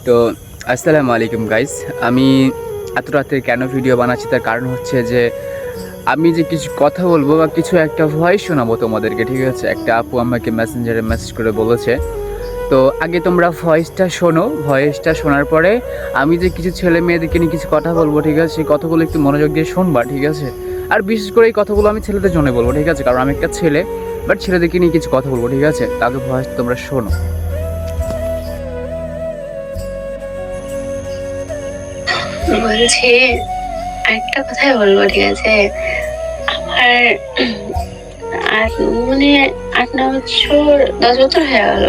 তো আসসালামু আলাইকুম গাইস। আমি এত রাতে কেন ভিডিও বানাচ্ছি তার কারণ হচ্ছে যে আমি যে কিছু কথা বলবো বা কিছু একটা ভয়েস শোনাবো তোমাদেরকে, ঠিক আছে? একটা আপু আমাকে মেসেঞ্জারে মেসেজ করে বলেছে। তো আগে তোমরা ভয়েসটা শোনো, ভয়েসটা শোনার পরে আমি যে কিছু ছেলে মেয়েদেরকে নিয়ে কিছু কথা বলবো, ঠিক আছে? সেই কথাগুলো একটু মনোযোগ দিয়ে শুনবা, ঠিক আছে? আর বিশেষ করে এই কথাগুলো আমি ছেলেদের জন্য বলবো, ঠিক আছে? কারণ আমি একটা ছেলে, বাট ছেলেদেরকে নিয়ে কিছু কথা বলবো, ঠিক আছে? তাকে ভয়েস তোমরা শোনো। বলছি, একটা কথাই বলবো, ঠিক আছে? আমার আট মানে 8-9 বছর 10 বছর হয়ে গেল।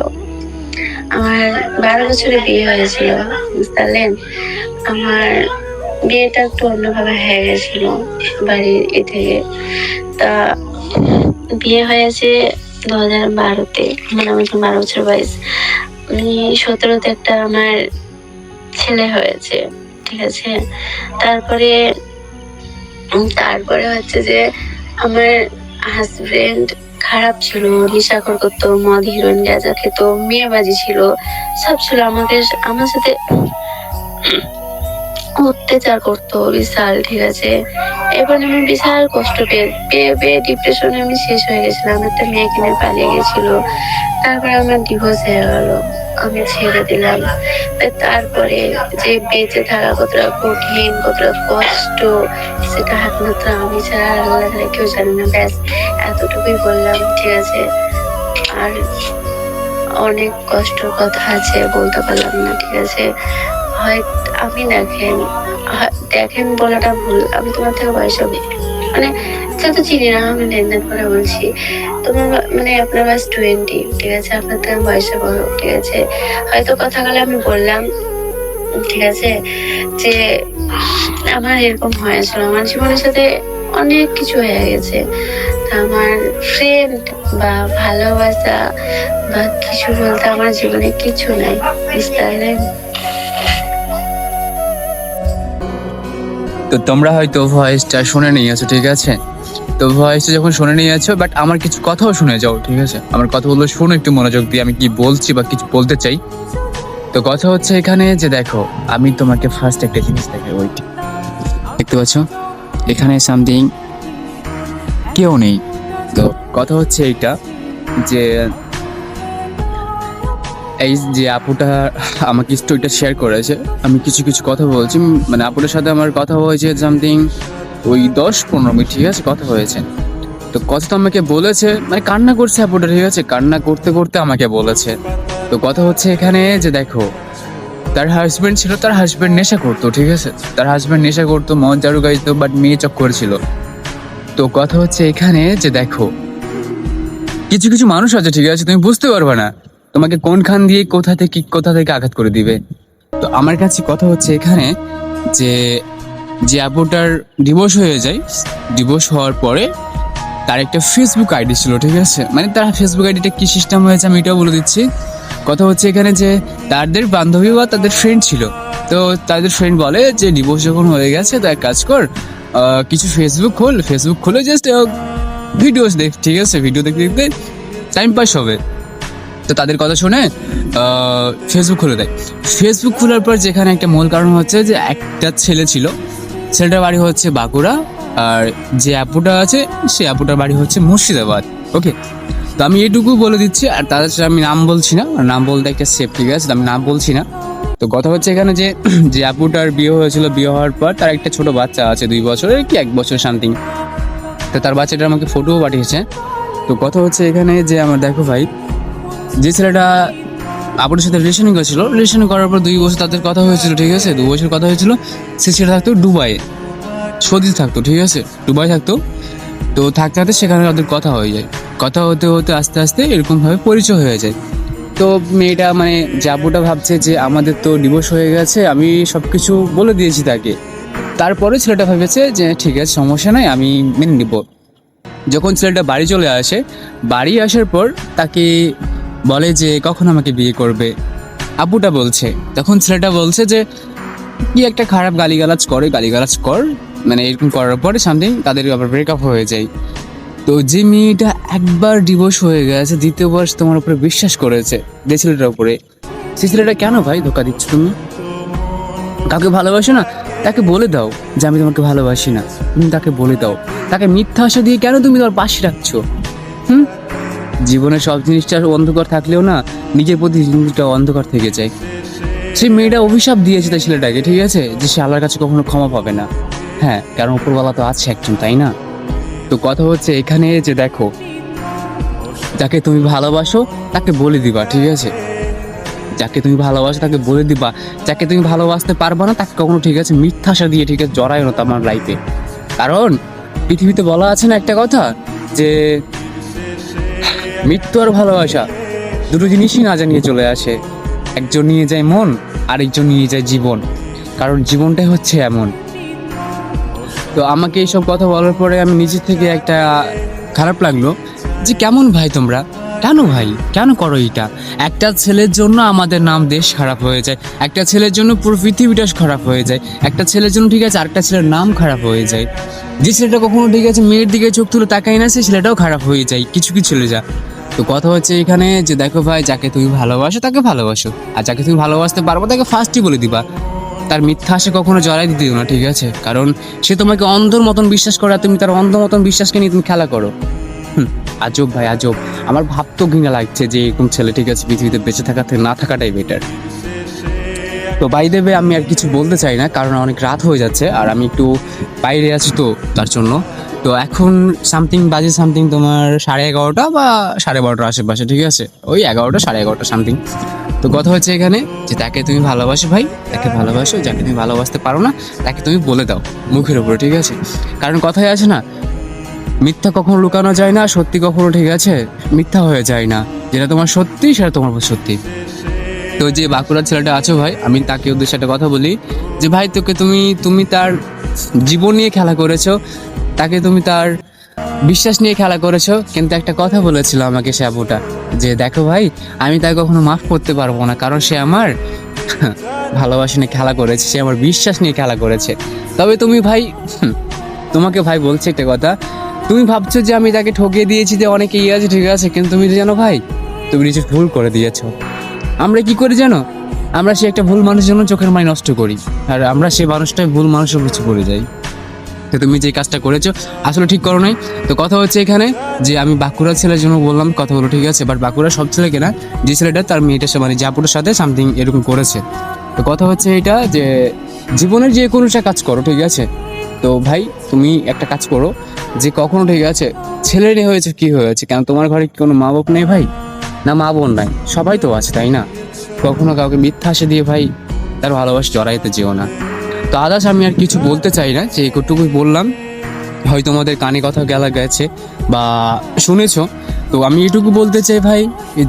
আমার 12 বছরে বিয়ে হয়েছিল, বুঝতে পারলেন? আমার বিয়েটা একটু অন্যভাবে হয়ে গেছিল বাড়ির থেকে। তা বিয়ে হয়েছে 2012-তে। আমার 12 বছর বয়স। 17-তে একটা আমার ছেলে হয়েছে, ঠিক আছে? তারপরে তারপরে হচ্ছে যে আমার হাজবেন্ড খারাপ ছিল, নেশাখোর করতো, মদ হিরোইন গাঁজা খেত, মেয়েবাজি ছিল, সব ছিল। আমার সাথে অত্যাচার করতো বিশাল, ঠিক আছে? এবার আমি বিশাল কষ্ট পেয়ে পেয়ে পেয়ে ডিপ্রেশনে আমি শেষ হয়ে গেছিলাম। একটা মেয়ে কিনে পালিয়ে গেছিল। তারপরে আমার ডিভোর্স হয়ে গেল, আমি ছেড়ে দিলাম। তারপরে যে বেঁচে থাকা কতটা কঠিন, কতটা কষ্ট, সেটা একমাত্র আমি ছাড়া আর আল্লাহ ছাড়া কেউ জানে না। ব্যাস এতটুকুই বললাম, ঠিক আছে? আর অনেক কষ্টের কথা আছে, বলতে পারলাম না, ঠিক আছে? হয় আমি দেখেন বলাটা ভুল। আমি তোমার থেকে বয়সে মানে যত চিনি না, আমি লেনদেন করে বলছি। তোমার আপনার বয়স 20, ঠিক আছে? আপনার থেকে বয়সে বড়, ঠিক আছে? হয়তো কথাগুলো আমি বললাম, ঠিক আছে, যে আমার এরকম হয়েছিল, আমার জীবনের সাথে অনেক কিছু হয়ে গেছে। আমার ফ্রেন্ড বা ভালোবাসা বা কিছু বলতে আমার জীবনে কিছু নাই, বুঝতে পারলেন? তো তোমরা হয়তো ভয়েসটা শুনে নিয়েছো, ঠিক আছে? তো ভয়েসটা যখন শুনে নিয়েছো, বাট আমার কিছু কথাও শুনে যাও, ঠিক আছে? আমার কথাগুলো শুনো একটু মনোযোগ দিয়ে, আমি কি বলছি বা কিছু বলতে চাই। তো কথা হচ্ছে এখানে যে দেখো, আমি তোমাকে ফার্স্ট একটা জিনিস দেখাই, ওইট, দেখতে পাচ্ছ এখানে সামথিং কেউ নেই। তো কথা হচ্ছে এইটা যে এই যে আপুটা আমাকে স্টোরিটা শেয়ার করেছে, আমি কিছু কিছু কথা বলছি, মানে আপুটার সাথে আমার কথা হয়েছে সামথিং ওই 10-15 মিনিট, ঠিক আছে? কথা হয়েছে। তো কথা তো আমাকে বলেছে, মানে কান্না করছে আপুটা, ঠিক আছে? কান্না করতে করতে আমাকে বলেছে। তো কথা হচ্ছে এখানে যে দেখো, তার হাজবেন্ড ছিল, তার হাজবেন্ড নেশা করতো, ঠিক আছে? তার হাজবেন্ড নেশা করতো, মদ জারু গাইতো, বাট মেয়ে চক্কর ছিল। তো কথা হচ্ছে এখানে যে দেখো, কিছু কিছু মানুষ আছে, ঠিক আছে? তুমি বুঝতে পারবে না তোমাকে কোনখান দিয়ে কোথা থেকে আঘাত করে দিবে। তো আমার কাছে কথা হচ্ছে এখানে যে যে আপুটার ডিভোর্স হয়ে যায়, ডিভোর্স হওয়ার পরে তার একটা ফেসবুক আইডি ছিল, ঠিক আছে? মানে তার ফেসবুক আইডিটা কি সিস্টেম হয়েছে আমি এটাও বলে দিচ্ছি। কথা হচ্ছে এখানে যে তাদের বান্ধবী বা তাদের ফ্রেন্ড ছিল। তো তাদের ফ্রেন্ড বলে যে ডিভোর্স যখন হয়ে গেছে তো এক কাজ কর, কিছু ফেসবুক খুলে জাস্ট ভিডিওস দেখ, ঠিক আছে? ভিডিও দেখতে দেখতে টাইম পাস হবে। তো তাদের কথা শুনে ফেসবুক খুলে দেয়। ফেসবুক খোলার পর যেখানে একটা মূল কারণ হচ্ছে যে একটা ছেলে ছিল, ছেলেটার বাড়ি হচ্ছে বাঁকুড়া, আর যে আপুটা আছে সে আপুটার বাড়ি হচ্ছে মুর্শিদাবাদ। ওকে, তো আমি এইটুকু বলে দিচ্ছি, আর তাদের সাথে আমি নাম বলছি না, নাম বলতে একটা সেফ, ঠিক আছে? তো আমি নাম বলছি না। তো কথা হচ্ছে এখানে যে যে আপুটার বিয়ে হয়েছিল, বিয়ে হওয়ার পর তার একটা ছোট বাচ্চা আছে, 2 বছরের কি 1 বছর সামথিং। তো তার বাচ্চাটা আমাকে ফটোও পাঠিয়েছে। তো কথা হচ্ছে এখানে যে আমার দেখো ভাই, যে ছেলেটা আপুর সাথে রিলেশন করেছিল, রিলেশন করার পর 2 বছর তাদের কথা হয়েছিল, ঠিক আছে? 2 বছর কথা হয়েছিল। সে ছেলে থাকতো দুবাইয়ে, সৌদি থাকতো, ঠিক আছে? দুবাই থাকতো। তো থাকতে থাকতে সেখানে তাদের কথা হয়ে যায়, কথা হতে হতে আস্তে আস্তে এরকম ভাবে পরিচয় হয়ে যায়। তো মেয়েটা মানে যে আপুটা ভাবছে যে আমাদের তো ডিভোর্স হয়ে গেছে, আমি সবকিছু বলে দিয়েছি তাকে। তারপরে ছেলেটা ভেবেছে যে ঠিক আছে, সমস্যা নাই, আমি মেনে নিব। যখন ছেলেটা বাড়ি চলে আসে, বাড়ি আসার পর তাকে বলে যে কখন আমাকে বিয়ে করবে, আপুটা বলছে। তখন ছেলেটা বলছে যে কি একটা খারাপ গালিগালাজ কর, মানে এরকম করার পরে সামথিং তাদের আবার ব্রেকআপ হয়ে যায়। তো যে মেয়েটা একবার ডিভোর্স হয়ে গেছে, দ্বিতীয়বার তোমার উপরে বিশ্বাস করেছে যে ছেলেটার উপরে, সেই ছেলেটা কেন ভাই ধোকা দিচ্ছ তুমি? কাউকে ভালোবাসো না, তাকে বলে দাও যে আমি তোমাকে ভালোবাসি না। তুমি তাকে বলে দাও। তাকে মিথ্যা আশা দিয়ে কেন তুমি তোমার পাশে রাখছো? জীবনে সব জিনিসটা অন্ধকার থাকলেও না, নিজের প্রতি জিনিসটা অন্ধকার থেকে যায়। সেই মেয়েটা অভিশাপ দিয়েছে তাই ছেলেটাকে, ঠিক আছে, যে সে আল্লাহর কাছে কখনো ক্ষমা পাবে না। হ্যাঁ, কারণ উপরওয়ালা তো আছে একজন, তাই না? তো কথা হচ্ছে এখানে যে দেখো, যাকে তুমি ভালোবাসো তাকে বলে দিবা, ঠিক আছে? যাকে তুমি ভালোবাসো তাকে বলে দিবা। যাকে তুমি ভালোবাসতে পারবা না তাকে কখনো, ঠিক আছে, মিথ্যা আশা দিয়ে, ঠিক আছে, জড়ায় না তোমার লাইফে। কারণ পৃথিবীতে বলা আছে না একটা কথা, যে মৃত্যু আর ভালোবাসা দুটো জিনিসই না জানিয়ে চলে আসে। একজন নিয়ে যায় মন, আরেকজন নিয়ে যায় জীবন। কারণ জীবনটাই হচ্ছে এমন। তো আমাকে এইসব কথা বলার পরে আমি নিজের থেকে একটা খারাপ লাগলো যে কেমন ভাই তোমরা, কেন ভাই, কেন করো এটা? একটা ছেলের জন্য আমাদের নাম দেশ খারাপ হয়ে যায়, একটা ছেলের জন্য পুরো পৃথিবীটা খারাপ হয়ে যায়, একটা ছেলের জন্য, ঠিক আছে, আরেকটা ছেলের নাম খারাপ হয়ে যায়। যে ছেলেটা কখনো, ঠিক আছে, মেয়ের দিকে চোখ তুলে তাকাই না, সেই ছেলেটাও খারাপ হয়ে যায়, কিছু কিছু ছেলে যা। তো কথা হচ্ছে এখানে যে দেখো ভাই, যাকে তুমি ভালোবাসো তাকে ভালোবাসো, আর যাকে তুমি ভালোবাসতে পারবো তাকে ফার্স্টই বলে দিবা। তার মিথ্যা আশা কখনো জড়াই দিতে দিও না, ঠিক আছে? কারণ সে তোমাকে অন্ধর মতন বিশ্বাস করে, আর তুমি তার অন্ধ মতন বিশ্বাসকে নিয়ে তুমি খেলা করো। আজব ভাই, আজব। আমার ভাবতেও ঘৃণা লাগছে যে এরকম ছেলে, ঠিক আছে, পৃথিবীতে বেঁচে থাকা থেকে না থাকাটাই বেটার। তো বাই দেবে আমি আর কিছু বলতে চাই না, কারণ অনেক রাত হয়ে যাচ্ছে আর আমি একটু বাইরে আছি, তো তার জন্য। তো এখন সামথিং বাজে, সামথিং তোমার 11:30 বা 12:30 আশেপাশে, ঠিক আছে, ওই 11টা 11:30 সামথিং। তো কথা হচ্ছে এখানে যে তাকে তুমি ভালোবাসো ভাই, তাকে ভালোবাসো। যাকে তুমি ভালোবাসতে পারো না তাকে তুমি বলে দাও মুখের উপরে, ঠিক আছে? কারণ কথায় আছে না, মিথ্যা কখনো লুকানো যায় না, সত্যি কখনো, ঠিক আছে, মিথ্যা হয়ে যায় না। যেটা তোমার সত্যি সেটা তোমার সত্যি। তো যে বাঁকুড়ার ছেলেটা আছো ভাই, আমি তাকে উদ্দেশ্যে একটা কথা বলি যে ভাই, তোকে তুমি তার জীবন নিয়ে খেলা করেছো, তাকে তুমি তার বিশ্বাস নিয়ে খেলা করেছো, কিন্তু একটা কথা বলেছিল আমাকে সে আপুটা, যে দেখো ভাই, আমি তাকে কখনো মাফ করতে পারবো না, কারণ সে আমার ভালোবাসা নিয়ে খেলা করেছে, সে আমার বিশ্বাস নিয়ে খেলা করেছে। তবে তুমি ভাই, তোমাকে ভাই বলছে একটা কথা, তুমি ভাবছো যে আমি তাকে ঠকিয়ে দিয়েছি, যে অনেকে ইয়ে আছে, ঠিক আছে, কিন্তু তুমি জানো ভাই, তুমি নিজের ভুল করে দিয়েছো। আমরা কি করি জানো? আমরা সে একটা ভুল মানুষের জন্য চোখের মাই নষ্ট করি, আর আমরা সে মানুষটাই ভুল মানুষের কিছু করে যাই। তো তুমি যে কাজটা করেছো আসলে ঠিক করো নাই। তো কথা হচ্ছে এখানে যে আমি বাঁকুড়ার ছেলের জন্য বললাম কথা বলো, ঠিক আছে, বাট বাঁকুড়ার সব ছেলেকে না, যে ছেলেটা তার মেয়েটার সাথে, মানে জাপুরের সাথে সামথিং এরকম করেছে। তো কথা হচ্ছে এটা যে জীবনের যে কোনোটা কাজ করো, ঠিক আছে? তো ভাই তুমি একটা কাজ করো, যে কখনো, ঠিক আছে, ছেলের হয়েছে কি হয়েছে, কেন তোমার ঘরে কি কোনো মা বাপ নেই ভাই? না মা বোন নাই, সবাই তো আছে, তাই না? কখনো কাউকে মিথ্যা আশা দিয়ে ভাই তার ভালোবাসা জড়াইতে যেও না। তো আদার্স আমি আর কিছু বলতে চাই না, যে এটুকুই বললাম, হয়তো তোমাদের কানে কথা গেলা গেছে বা শুনেছো। তো আমি এটুকু বলতে চাই ভাই,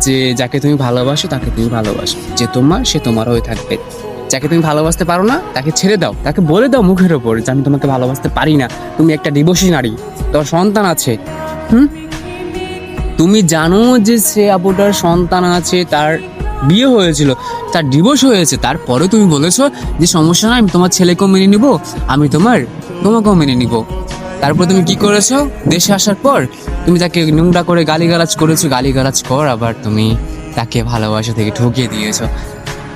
যে যাকে তুমি ভালোবাসো তাকে তুমি ভালোবাসো, যে তোমার সে তোমার হয়ে থাকবে। যাকে তুমি ভালোবাসতে পারো না তাকে ছেড়ে দাও, তাকে বলে দাও মুখের ওপর যে আমি তোমাকে ভালোবাসতে পারি না। তুমি একটা ডিভোর্সি নারী, তোমার সন্তান আছে। তুমি জানো যে সে আপুটার সন্তান আছে, তার বিয়ে হয়েছিল, তার ডিভোর্স হয়েছে, তারপরে তুমি বলেছো যে সমস্যা নয়, আমি তোমার ছেলেকেও মেনে নিব, আমি তোমাকেও মেনে নিব। তারপর তুমি কি করেছো? দেশে আসার পর তুমি তাকে নোংরা করে গালিগালাজ করেছো, গালিগালাজ কর, আবার তুমি তাকে ভালোবাসা থেকে ঠকিয়ে দিয়েছো।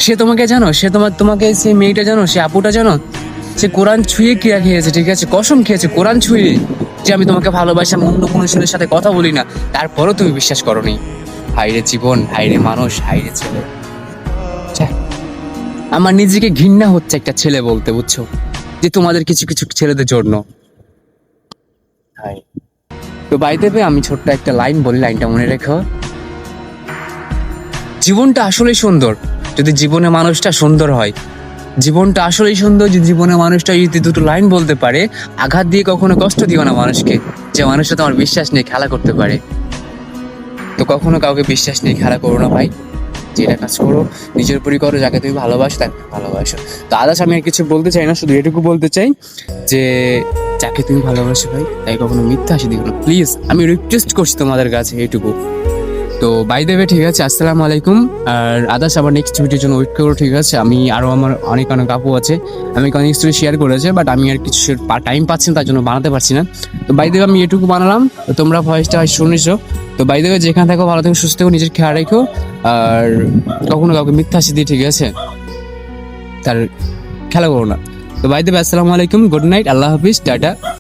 সে তোমাকে জানো, সে তোমাকে সেই মেয়েটা জানো, সে আপুটা জানো, সে কোরআন ছুঁয়ে ক্রিয়া খেয়েছে, ঠিক আছে, কসম খেয়েছে কোরআন ছুঁয়ে, যে আমি তোমাকে ভালোবাসি, আমি অন্য কোনো ছেলের সাথে কথা বলি না। তারপরও তুমি বিশ্বাস করোনি। হাইরে জীবন, হাইরে মানুষ, হাইরে ছেলে। ছ্যাঃ, আমার নিজেকে ঘৃণা হচ্ছে একটা ছেলে বলতে, বুঝছো, যে তোমাদের কিছু কিছু ছেলেদের জন্য। হাই। তো বাইতে আমি ছোট্ট একটা লাইন বলি, লাইনটা মনে রেখো। জীবনটা আসলেই সুন্দর যদি জীবনে মানুষটা সুন্দর হয়। জীবনটা আসলেই সুন্দর যদি জীবনে মানুষটা যদি দুটো লাইন বলতে পারে, আঘাত দিয়ে কখনো কষ্ট দিও না মানুষকে, যে মানুষটা তোমার বিশ্বাস নিয়ে খেলা করতে পারে। তো কখনো কাউকে বিশ্বাস নিয়ে খেলা করো না ভাই, যেটা কাজ করো নিজের উপরই করো, যাকে তুমি ভালোবাসো তাকে ভালোবাসো। তো আদার্স আমি আর কিছু বলতে চাই না, শুধু এটুকু বলতে চাই যে যাকে তুমি ভালোবাসো ভাই তাই কখনো মিথ্যা আশা দিও না, প্লিজ। আমি রিকোয়েস্ট করছি তোমাদের কাছে এইটুকু। তো বাই দেবে, ঠিক আছে, আসসালামু আলাইকুম। আর আদার্স আবার নেক্সট ভিডিওর জন্য ওয়েট করো, ঠিক আছে। আমি আরও আমার অনেক আপু আছে, আমি অনেক স্টোরি শেয়ার করেছে, বাট আমি আর কিছু টাইম পাচ্ছি না, তার জন্য বানাতে পারছি না। তো বাই দেবে আমি এটুকু বানালাম, তো তোমরা ভয়েসটা শুনেছো। তো বাই দেবে যেখানে থাকো ভালো থেকো, সুস্থ থেকো, নিজের খেয়াল রেখো, আর কখনো কাউকে মিথ্যা হাসি দিয়ে, ঠিক আছে, তার খেলা করো না। তো বাই দেবে আসসালামু আলাইকুম, গুড নাইট, আল্লাহ হাফিজ, টাটা।